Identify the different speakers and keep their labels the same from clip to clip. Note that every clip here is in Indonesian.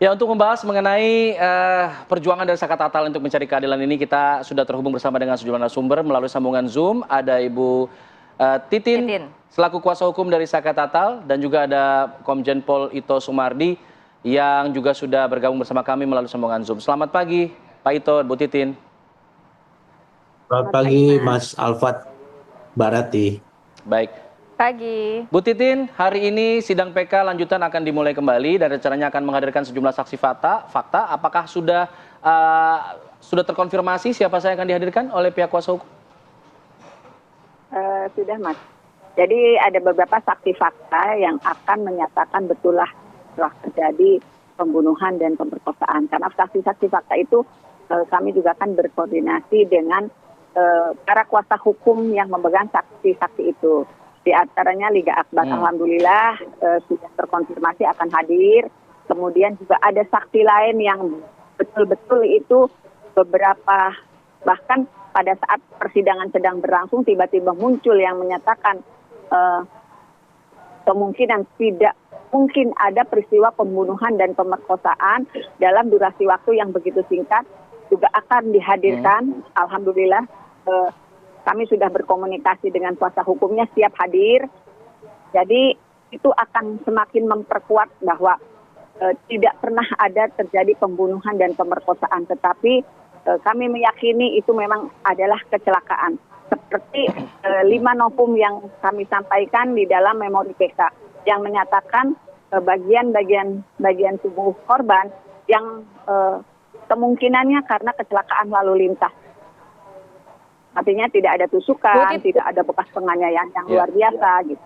Speaker 1: Ya, untuk membahas mengenai perjuangan dari Saka Tatal untuk mencari keadilan ini, kita sudah terhubung bersama dengan sejumlah narasumber melalui sambungan Zoom. Ada Ibu Titin
Speaker 2: Titin.
Speaker 1: selaku kuasa hukum dari Saka Tatal, dan juga ada Komjen Pol Ito Sumardi yang juga sudah bergabung bersama kami melalui sambungan Zoom. Selamat pagi, Pak Ito, Bu Titin.
Speaker 3: Selamat
Speaker 2: Selamat pagi,
Speaker 3: pagi,
Speaker 2: Mas.
Speaker 3: Mas Alfat Barati.
Speaker 1: Baik.
Speaker 2: Pagi.
Speaker 1: Bu Titin, hari ini sidang PK lanjutan akan dimulai kembali dan rencananya akan menghadirkan sejumlah saksi fakta. Apakah sudah terkonfirmasi siapa saja yang akan dihadirkan oleh pihak kuasa hukum?
Speaker 4: Sudah, Mas. Jadi ada beberapa saksi fakta yang akan menyatakan betullah telah terjadi pembunuhan dan pemerkosaan. Karena saksi-saksi fakta itu kami juga akan berkoordinasi dengan para kuasa hukum yang memegang saksi-saksi itu. Di antaranya Liga Akbar, alhamdulillah sudah terkonfirmasi akan hadir. Kemudian juga ada saksi lain yang betul-betul itu beberapa, bahkan pada saat persidangan sedang berlangsung tiba-tiba muncul yang menyatakan kemungkinan tidak mungkin ada peristiwa pembunuhan dan pemerkosaan dalam durasi waktu yang begitu singkat, juga akan dihadirkan. Alhamdulillah kami sudah berkomunikasi dengan kuasa hukumnya, siap hadir. Jadi itu akan semakin memperkuat bahwa tidak pernah ada terjadi pembunuhan dan pemerkosaan, tetapi kami meyakini itu memang adalah kecelakaan. Seperti 5 novum yang kami sampaikan di dalam memori PK yang menyatakan bagian tubuh korban yang kemungkinannya karena kecelakaan lalu lintas. Artinya tidak ada tusukan, tidak ada bekas penganiayaan yang luar biasa gitu.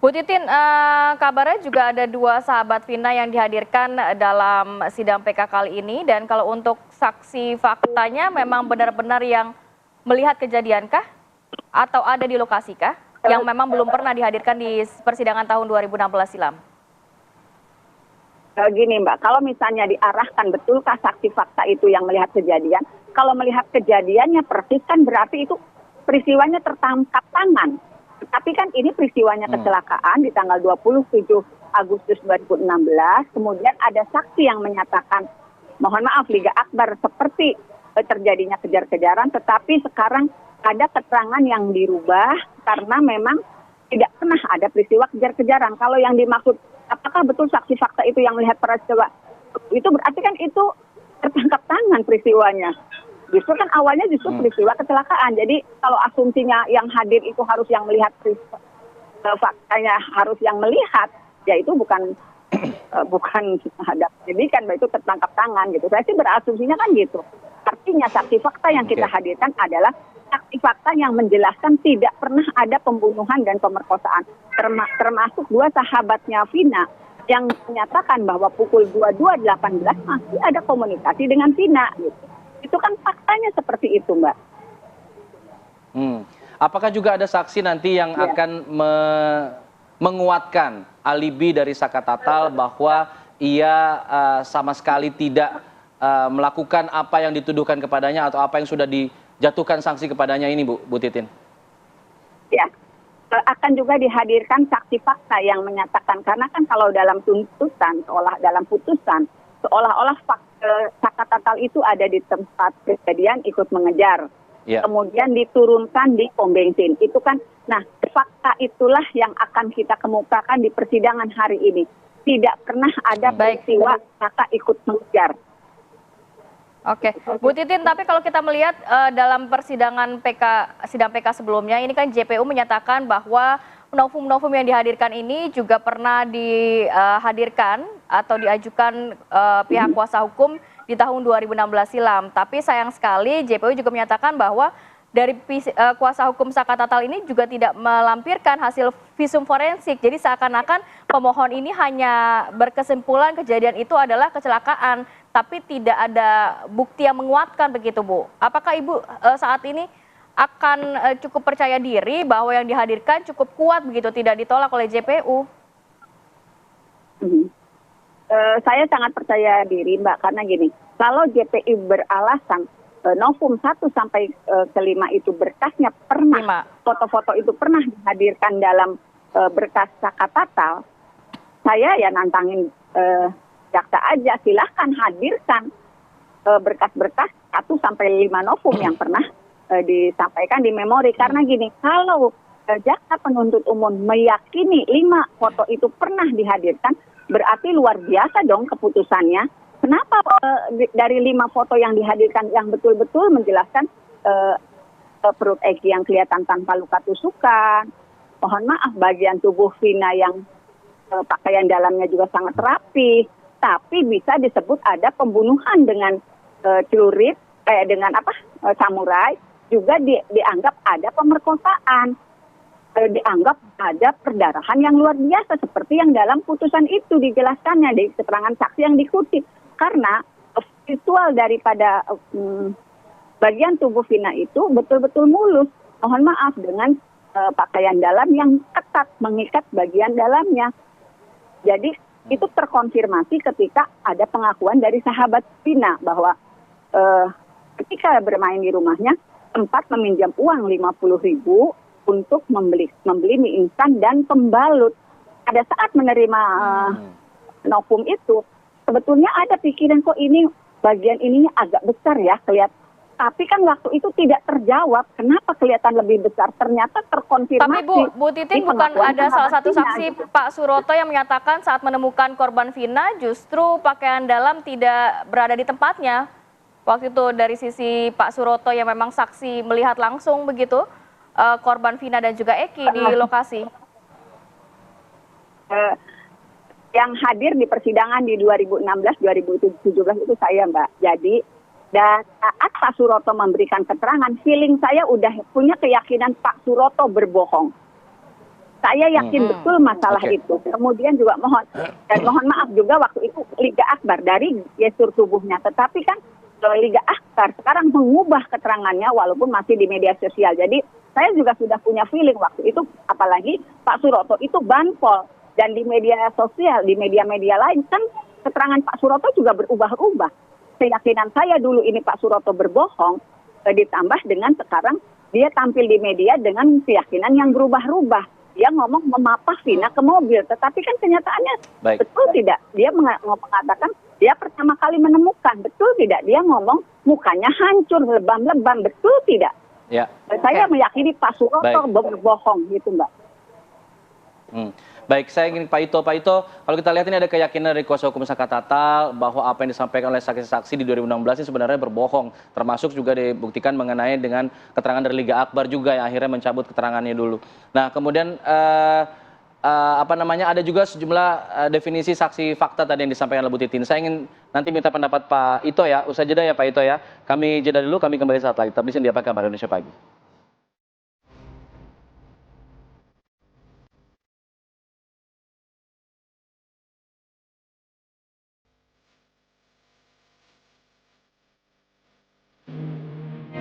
Speaker 2: Bu Titin, kabarnya juga ada 2 sahabat Vina yang dihadirkan dalam sidang PK kali ini, dan kalau untuk saksi faktanya memang benar-benar yang melihat kejadiankah? Atau ada di lokasi kah? Yang memang belum pernah dihadirkan di persidangan tahun 2016 silam?
Speaker 4: Gini Mbak, kalau misalnya diarahkan betulkah saksi fakta itu yang melihat kejadian, kalau melihat kejadiannya persis kan berarti itu peristiwanya tertangkap tangan. Tapi kan ini peristiwanya kecelakaan di tanggal 27 Agustus 2016, kemudian ada saksi yang menyatakan, mohon maaf Liga Akbar seperti terjadinya kejar-kejaran, tetapi sekarang ada keterangan yang dirubah karena memang tidak pernah ada peristiwa kejar-kejaran. Kalau yang dimaksud apakah betul saksi fakta itu yang melihat peristiwa, itu berarti kan itu tertangkap tangan peristiwanya. Justru kan awalnya peristiwa kecelakaan. Jadi kalau asumsinya yang hadir itu harus yang melihat peristiwa, faktanya harus yang melihat, ya itu bukan ada penyidikan, itu tertangkap tangan gitu. Saya sih berasumsinya kan gitu. Artinya saksi fakta yang kita hadirkan adalah saksi fakta yang menjelaskan tidak pernah ada pembunuhan dan pemerkosaan. Termasuk 2 sahabatnya Vina yang menyatakan bahwa pukul 22.18 masih ada komunikasi dengan Vina gitu. Itu kan faktanya seperti itu, Mbak.
Speaker 1: Apakah juga ada saksi nanti yang akan menguatkan alibi dari Saka Tatal bahwa ia sama sekali tidak melakukan apa yang dituduhkan kepadanya atau apa yang sudah dijatuhkan sanksi kepadanya ini, Bu Titin? Ya,
Speaker 4: akan juga dihadirkan saksi fakta yang menyatakan, karena kan kalau dalam tuntutan, dalam putusan, seolah-olah Saka Tatal itu ada di tempat kejadian ikut mengejar. Kemudian diturunkan di pom bensin. Itu kan, nah fakta itulah yang akan kita kemukakan di persidangan hari ini. Tidak pernah ada peristiwa Saka ikut mengejar.
Speaker 2: Oke, Bu Titin, tapi kalau kita melihat dalam persidangan sidang PK sebelumnya, ini kan JPU menyatakan bahwa novum-novum yang dihadirkan ini juga pernah dihadirkan atau diajukan pihak kuasa hukum di tahun 2016 silam. Tapi sayang sekali JPU juga menyatakan bahwa dari kuasa hukum Saka Tatal ini juga tidak melampirkan hasil visum forensik. Jadi seakan-akan pemohon ini hanya berkesimpulan kejadian itu adalah kecelakaan, tapi tidak ada bukti yang menguatkan begitu, Bu. Apakah Ibu saat ini akan cukup percaya diri bahwa yang dihadirkan cukup kuat begitu, tidak ditolak oleh JPU?
Speaker 4: Saya sangat percaya diri, Mbak, karena gini, kalau JPU beralasan novum 1 sampai ke 5 itu berkasnya pernah, foto-foto itu pernah dihadirkan dalam berkas Saka Tatal, saya ya nantangin jaksa aja, silahkan hadirkan berkas-berkas 1 sampai 5 novum yang pernah disampaikan di memori. Karena gini, kalau jaksa penuntut umum meyakini 5 foto itu pernah dihadirkan, berarti luar biasa dong keputusannya. Kenapa dari 5 foto yang dihadirkan yang betul-betul menjelaskan perut Eki yang kelihatan tanpa luka tusukan, mohon maaf bagian tubuh Vina yang pakaian dalamnya juga sangat rapi, tapi bisa disebut ada pembunuhan dengan celurit, dengan samurai, juga dianggap ada pemerkosaan, dianggap ada perdarahan yang luar biasa seperti yang dalam putusan itu dijelaskannya di keterangan saksi yang dikutip. Karena visual daripada bagian tubuh Vina itu betul-betul mulus, mohon maaf, dengan pakaian dalam yang ketat mengikat bagian dalamnya. Jadi itu terkonfirmasi ketika ada pengakuan dari sahabat Vina bahwa ketika bermain di rumahnya sempat meminjam uang 50.000 untuk membeli mie instan dan pembalut. Pada saat menerima novum itu, sebetulnya ada pikiran kok ini bagian ininya agak besar ya kelihatan. Tapi kan waktu itu tidak terjawab, kenapa kelihatan lebih besar? Ternyata terkonfirmasi.
Speaker 2: Tapi Bu Titin, bukan ada salah satu saksi Pak Suroto yang menyatakan saat menemukan korban Vina justru pakaian dalam tidak berada di tempatnya. Waktu itu dari sisi Pak Suroto yang memang saksi melihat langsung begitu korban Vina dan juga Eki di lokasi.
Speaker 4: Yang hadir di persidangan di 2016-2017 itu saya, Mbak. Jadi dan saat Pak Suroto memberikan keterangan, feeling saya udah punya keyakinan Pak Suroto berbohong. Saya yakin betul masalah itu. Kemudian juga mohon maaf juga waktu itu Liga Akbar dari gestur tubuhnya. Tetapi kan Liga Akbar sekarang mengubah keterangannya walaupun masih di media sosial. Jadi saya juga sudah punya feeling waktu itu, apalagi Pak Suroto itu banpol. Dan di media sosial, di media-media lain kan keterangan Pak Suroto juga berubah-ubah. Keyakinan saya dulu ini Pak Suroto berbohong, ditambah dengan sekarang dia tampil di media dengan keyakinan yang berubah-ubah. Dia ngomong memapah Vina ke mobil, tetapi kan kenyataannya betul tidak. Dia mengatakan dia pertama kali menemukan, betul tidak. Dia ngomong mukanya hancur, lebam-lebam, betul tidak.
Speaker 1: Ya.
Speaker 4: Saya meyakini Pak Suroto berbohong gitu, Mbak.
Speaker 1: Baik, saya ingin Pak Ito. Pak Ito, kalau kita lihat ini ada keyakinan dari kuasa hukum Saka Tatal bahwa apa yang disampaikan oleh saksi-saksi di 2016 ini sebenarnya berbohong. Termasuk juga dibuktikan mengenai dengan keterangan dari Liga Akbar juga yang akhirnya mencabut keterangannya dulu. Nah, kemudian ada juga sejumlah definisi saksi fakta tadi yang disampaikan oleh Bu Titin. Saya ingin nanti minta pendapat Pak Ito ya, usai jeda ya Pak Ito ya. Kami jeda dulu, kami kembali saat lagi. Tetap di sini di Apa Kabar Indonesia Pagi.